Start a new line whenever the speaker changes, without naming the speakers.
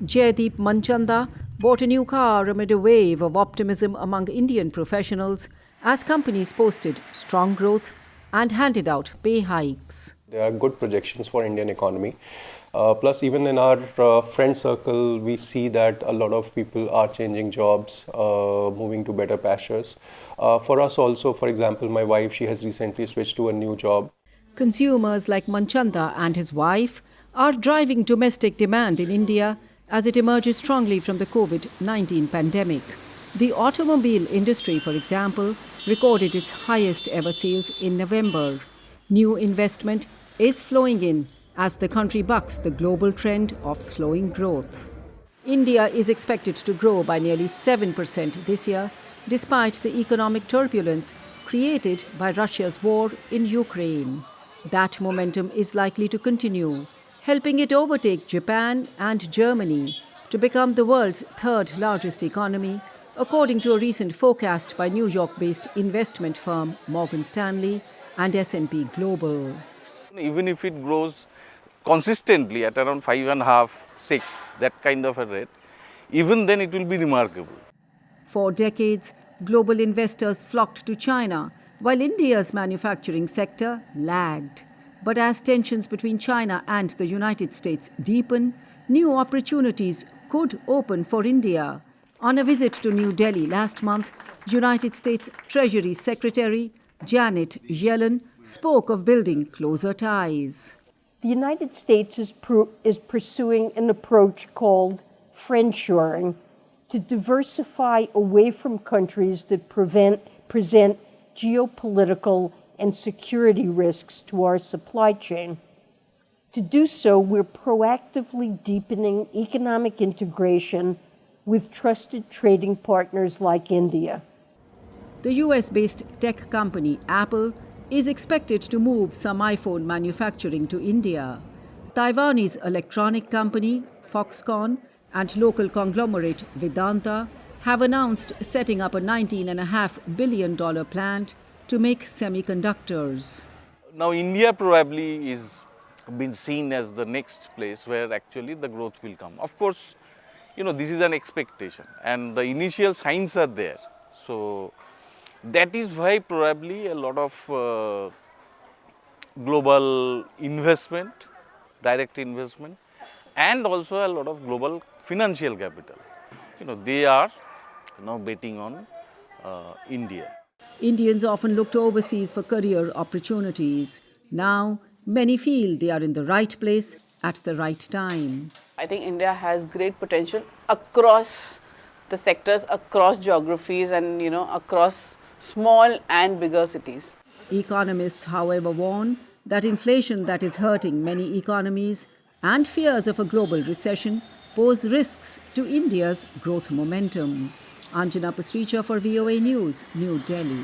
Jaideep Manchanda bought a new car amid a wave of optimism among Indian professionals as companies posted strong growth and handed out pay hikes.
There are good projections for Indian economy. Plus, even in our friend circle, we see that a lot of people are changing jobs, moving to better pastures. For us also, for example, my wife, she has recently switched to a new job.
Consumers like Manchanda and his wife are driving domestic demand in India as it emerges strongly from the COVID-19 pandemic. The automobile industry, for example, recorded its highest ever sales in November. New investment is flowing in as the country bucks the global trend of slowing growth. India is expected to grow by nearly 7% this year, despite the economic turbulence created by Russia's war in Ukraine. That momentum is likely to continue, helping it overtake Japan and Germany to become the world's third largest economy, according to a recent forecast by New York-based investment firm Morgan Stanley and S&P Global.
Even if it grows consistently at around 5.5, 6, that kind of a rate, even then it will be remarkable.
For decades, global investors flocked to China, while India's manufacturing sector lagged. But as tensions between China and the United States deepen, new opportunities could open for India. On a visit to New Delhi last month, United States Treasury Secretary Janet Yellen spoke of building closer ties.
The United States is pursuing an approach called friendshoring to diversify away from countries that present geopolitical and security risks to our supply chain. To do so, we're proactively deepening economic integration with trusted trading partners like India.
The US-based tech company Apple is expected to move some iPhone manufacturing to India. Taiwanese electronic company Foxconn and local conglomerate Vedanta have announced setting up a $19.5 billion plant to make semiconductors.
Now India probably is been seen as the next place where actually the growth will come. Of course, this is an expectation and the initial signs are there. So that is why probably a lot of global investment, direct investment, and also a lot of global financial capital, they are now betting on India.
Indians often looked overseas for career opportunities. Now, many feel they are in the right place at the right time.
I think India has great potential across the sectors, across geographies and, across small and bigger cities.
Economists, however, warn that inflation that is hurting many economies and fears of a global recession pose risks to India's growth momentum. Anjana Pasricha for VOA News, New Delhi.